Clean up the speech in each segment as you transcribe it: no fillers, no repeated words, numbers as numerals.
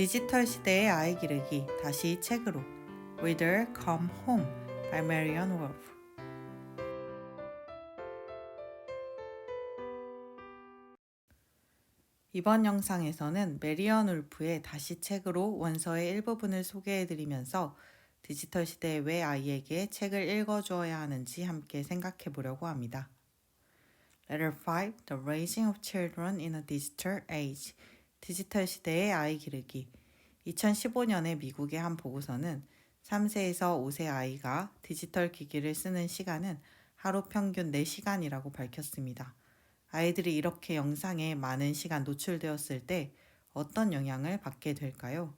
디지털 시대의 아이 기르기 다시 책으로 Reader Come Home by Marianne Wolf. 이번 영상에서는 메리언 울프의 다시 책으로 원서의 일부분을 소개해드리면서 디지털 시대에 왜 아이에게 책을 읽어주어야 하는지 함께 생각해 보려고 합니다. Letter 5. The Raising of Children in a Digital Age. 디지털 시대의 아이 기르기. 2015년에 미국의 한 보고서는 3세에서 5세 아이가 디지털 기기를 쓰는 시간은 하루 평균 4시간이라고 밝혔습니다. 아이들이 이렇게 영상에 많은 시간 노출되었을 때 어떤 영향을 받게 될까요?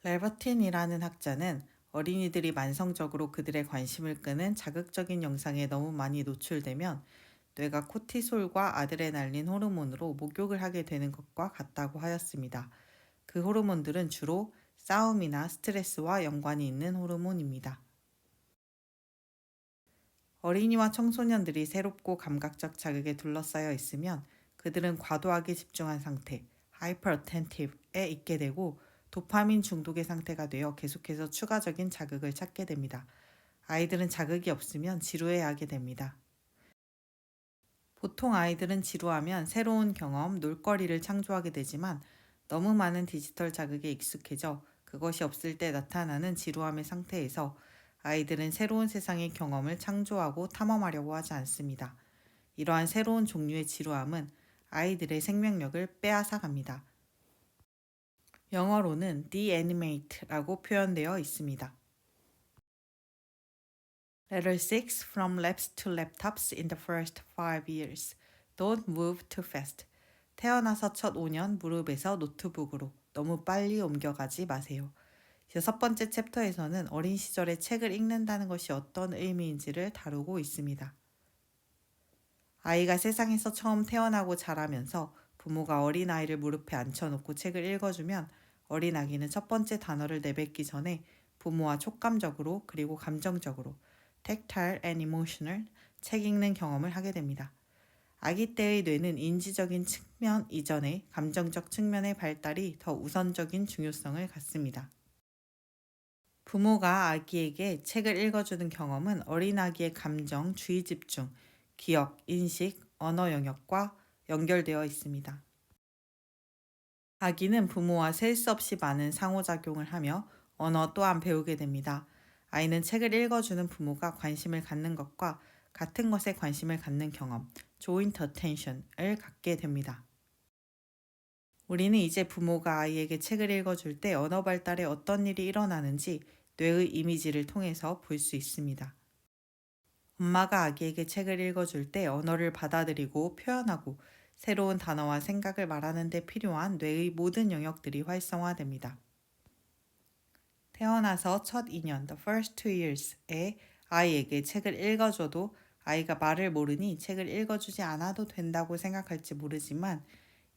레버틴이라는 학자는 어린이들이 만성적으로 그들의 관심을 끄는 자극적인 영상에 너무 많이 노출되면 뇌가 코티솔과 아드레날린 호르몬으로 목욕을 하게 되는 것과 같다고 하였습니다. 그 호르몬들은 주로 싸움이나 스트레스와 연관이 있는 호르몬입니다. 어린이와 청소년들이 새롭고 감각적 자극에 둘러싸여 있으면 그들은 과도하게 집중한 상태, hyperAttentive에 있게 되고 도파민 중독의 상태가 되어 계속해서 추가적인 자극을 찾게 됩니다. 아이들은 자극이 없으면 지루해하게 됩니다. 보통 아이들은 지루하면 새로운 경험, 놀거리를 창조하게 되지만 너무 많은 디지털 자극에 익숙해져 그것이 없을 때 나타나는 지루함의 상태에서 아이들은 새로운 세상의 경험을 창조하고 탐험하려고 하지 않습니다. 이러한 새로운 종류의 지루함은 아이들의 생명력을 빼앗아갑니다. 영어로는 deanimate라고 표현되어 있습니다. Letter 6. From laps to laptops in the first 5 years. Don't move too fast. 태어나서 첫 5년 무릎에서 노트북으로 너무 빨리 옮겨가지 마세요. 6번째 챕터에서는 어린 시절에 책을 읽는다는 것이 어떤 의미인지를 다루고 있습니다. 아이가 세상에서 처음 태어나고 자라면서 부모가 어린아이를 무릎에 앉혀놓고 책을 읽어주면 어린아기는 첫 번째 단어를 내뱉기 전에 부모와 촉감적으로 그리고 감정적으로 tactile and emotional 책 읽는 경험을 하게 됩니다. 아기 때의 뇌는 인지적인 측면 이전에 감정적 측면의 발달이 더 우선적인 중요성을 갖습니다. 부모가 아기에게 책을 읽어주는 경험은 어린아기의 감정, 주의 집중, 기억, 인식, 언어 영역과 연결되어 있습니다. 아기는 부모와 셀 수 없이 많은 상호작용을 하며 언어 또한 배우게 됩니다. 아이는 책을 읽어주는 부모가 관심을 갖는 것과 같은 것에 관심을 갖는 경험, joint attention을 갖게 됩니다. 우리는 이제 부모가 아이에게 책을 읽어줄 때 언어 발달에 어떤 일이 일어나는지 뇌의 이미지를 통해서 볼 수 있습니다. 엄마가 아기에게 책을 읽어줄 때 언어를 받아들이고 표현하고 새로운 단어와 생각을 말하는 데 필요한 뇌의 모든 영역들이 활성화됩니다. 태어나서 첫 2년, the first 2years에 아이에게 책을 읽어줘도 아이가 말을 모르니 책을 읽어주지 않아도 된다고 생각할지 모르지만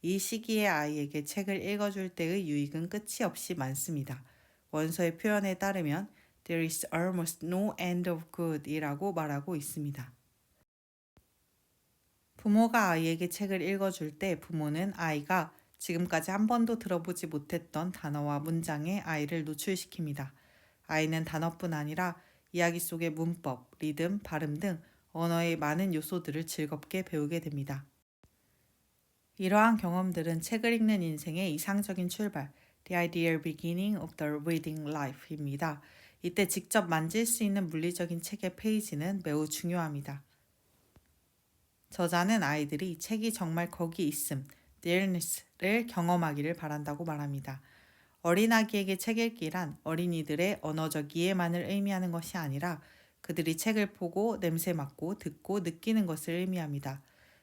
이 시기에 아이에게 책을 읽어줄 때의 유익은 끝이 없이 많습니다. 원서의 표현에 따르면 There is almost no end of good 이라고 말하고 있습니다. 부모가 아이에게 책을 읽어줄 때 부모는 아이가 지금까지 한 번도 들어보지 못했던 단어와 문장에 아이를 노출시킵니다. 아이는 단어뿐 아니라 이야기 속의 문법, 리듬, 발음 등 언어의 많은 요소들을 즐겁게 배우게 됩니다. 이러한 경험들은 책을 읽는 인생의 이상적인 출발, The ideal beginning of the reading life입니다. 이때 직접 만질 수 있는 물리적인 책의 페이지는 매우 중요합니다. 저자는 아이들이 책이 정말 거기 있음, nearness를 경험하기를 바란다고 말합니다. 어린아기에게 책 읽기란 어린이들의 언어적 이해만을 의미하는 것이 아니라 그들이 책을 보고 냄새 맡고 듣고 느끼는 것을 의미합니다.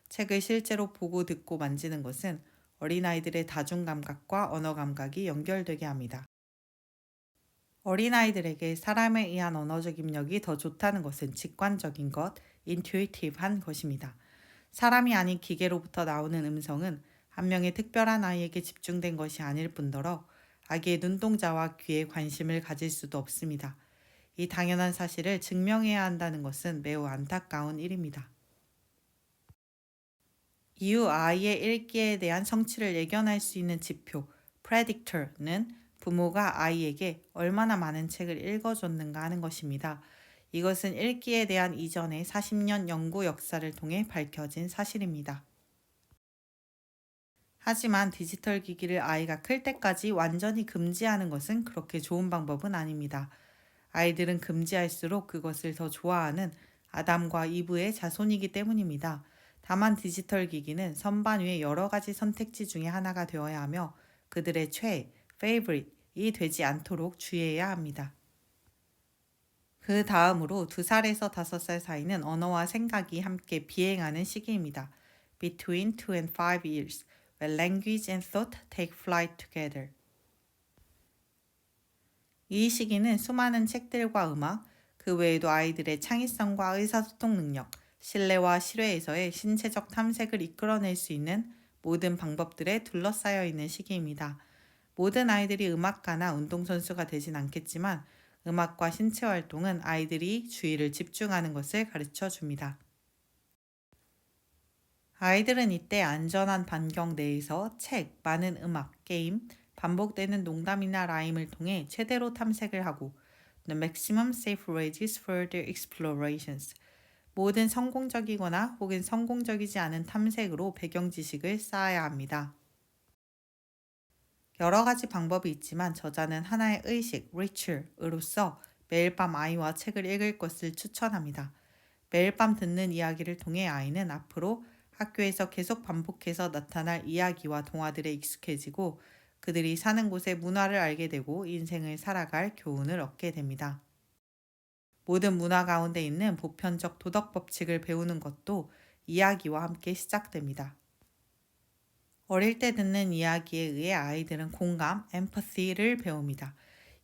책을 실제로 보고 듣고 만지는 것은 어린아이들의 다중감각과 언어감각이 연결되게 합니다. 어린아이들에게 사람에 의한 언어적 입력이 더 좋다는 것은 직관적인 것, intuitive한 것입니다. 사람이 아닌 기계로부터 나오는 음성은 한 명의 특별한 아이에게 집중된 것이 아닐 뿐더러 아기의 눈동자와 귀에 관심을 가질 수도 없습니다. 이 당연한 사실을 증명해야 한다는 것은 매우 안타까운 일입니다. 이후 아이의 읽기에 대한 성취를 예견할 수 있는 지표, predictor는 부모가 아이에게 얼마나 많은 책을 읽어줬는가 하는 것입니다. 이것은 읽기에 대한 이전의 40년 연구 역사를 통해 밝혀진 사실입니다. 하지만 디지털 기기를 아이가 클 때까지 완전히 금지하는 것은 그렇게 좋은 방법은 아닙니다. 아이들은 금지할수록 그것을 더 좋아하는 아담과 이브의 자손이기 때문입니다. 다만 디지털 기기는 선반 위의 여러 가지 선택지 중에 하나가 되어야 하며 그들의 최애, favorite이 되지 않도록 주의해야 합니다. 그 다음으로 2살에서 5살 사이는 언어와 생각이 함께 비행하는 시기입니다. Between 2 and 5 years, where language and thought take flight together. 이 시기는 수많은 책들과 음악, 그 외에도 아이들의 창의성과 의사소통 능력, 신뢰와 실외에서의 신체적 탐색을 이끌어낼 수 있는 모든 방법들에 둘러싸여 있는 시기입니다. 모든 아이들이 음악가나 운동선수가 되진 않겠지만 음악과 신체 활동은 아이들이 주의를 집중하는 것을 가르쳐 줍니다. 아이들은 이때 안전한 반경 내에서 책, 많은 음악, 게임, 반복되는 농담이나 라임을 통해 최대로 탐색을 하고 The maximum safe ranges for their explorations. 모든 성공적이거나 혹은 성공적이지 않은 탐색으로 배경 지식을 쌓아야 합니다. 여러 가지 방법이 있지만 저자는 하나의 의식, ritual으로서 매일 밤 아이와 책을 읽을 것을 추천합니다. 매일 밤 듣는 이야기를 통해 아이는 앞으로 학교에서 계속 반복해서 나타날 이야기와 동화들에 익숙해지고 그들이 사는 곳의 문화를 알게 되고 인생을 살아갈 교훈을 얻게 됩니다. 모든 문화 가운데 있는 보편적 도덕 법칙을 배우는 것도 이야기와 함께 시작됩니다. 어릴 때 듣는 이야기에 의해 아이들은 공감, 엠퍼시를 배웁니다.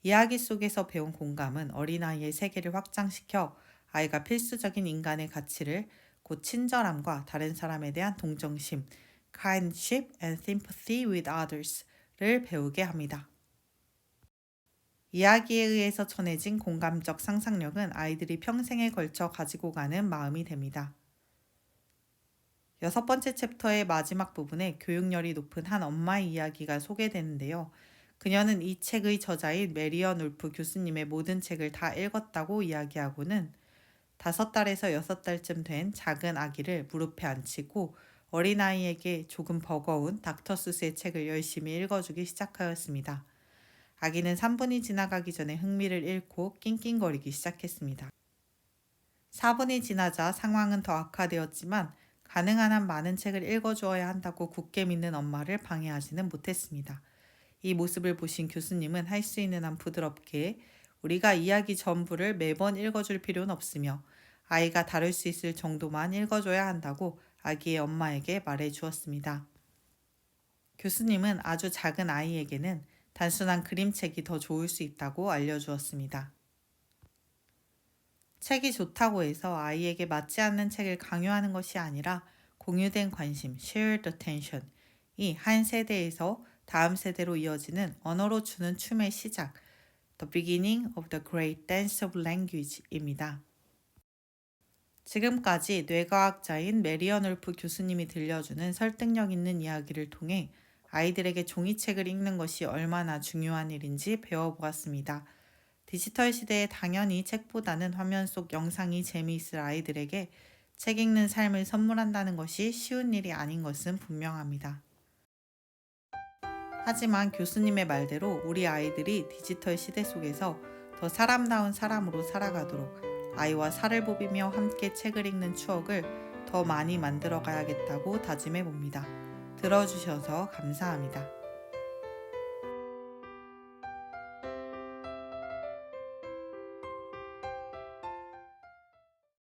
이야기 속에서 배운 공감은 어린아이의 세계를 확장시켜 아이가 필수적인 인간의 가치를 곧 친절함과 다른 사람에 대한 동정심, kindship and sympathy with others를 배우게 합니다. 이야기에 의해서 전해진 공감적 상상력은 아이들이 평생에 걸쳐 가지고 가는 마음이 됩니다. 6번째 챕터의 마지막 부분에 교육열이 높은 한 엄마의 이야기가 소개되는데요. 그녀는 이 책의 저자인 메리언 울프 교수님의 모든 책을 다 읽었다고 이야기하고는 5달에서 6달쯤 된 작은 아기를 무릎에 앉히고 어린아이에게 조금 버거운 닥터 수스의 책을 열심히 읽어주기 시작하였습니다. 아기는 3분이 지나가기 전에 흥미를 잃고 낑낑거리기 시작했습니다. 4분이 지나자 상황은 더 악화되었지만 가능한 한 많은 책을 읽어주어야 한다고 굳게 믿는 엄마를 방해하지는 못했습니다. 이 모습을 보신 교수님은 할 수 있는 한 부드럽게 우리가 이야기 전부를 매번 읽어줄 필요는 없으며 아이가 다룰 수 있을 정도만 읽어줘야 한다고 아기의 엄마에게 말해 주었습니다. 교수님은 아주 작은 아이에게는 단순한 그림책이 더 좋을 수 있다고 알려주었습니다. 책이 좋다고 해서 아이에게 맞지 않는 책을 강요하는 것이 아니라 공유된 관심, shared attention이 한 세대에서 다음 세대로 이어지는 언어로 추는 춤의 시작, the beginning of the great dance of language입니다. 지금까지 뇌과학자인 메리언 울프 교수님이 들려주는 설득력 있는 이야기를 통해 아이들에게 종이책을 읽는 것이 얼마나 중요한 일인지 배워보았습니다. 디지털 시대에 당연히 책보다는 화면 속 영상이 재미있을 아이들에게 책 읽는 삶을 선물한다는 것이 쉬운 일이 아닌 것은 분명합니다. 하지만 교수님의 말대로 우리 아이들이 디지털 시대 속에서 더 사람다운 사람으로 살아가도록 아이와 살을 보비며 함께 책을 읽는 추억을 더 많이 만들어 가야겠다고 다짐해 봅니다. 들어주셔서 감사합니다.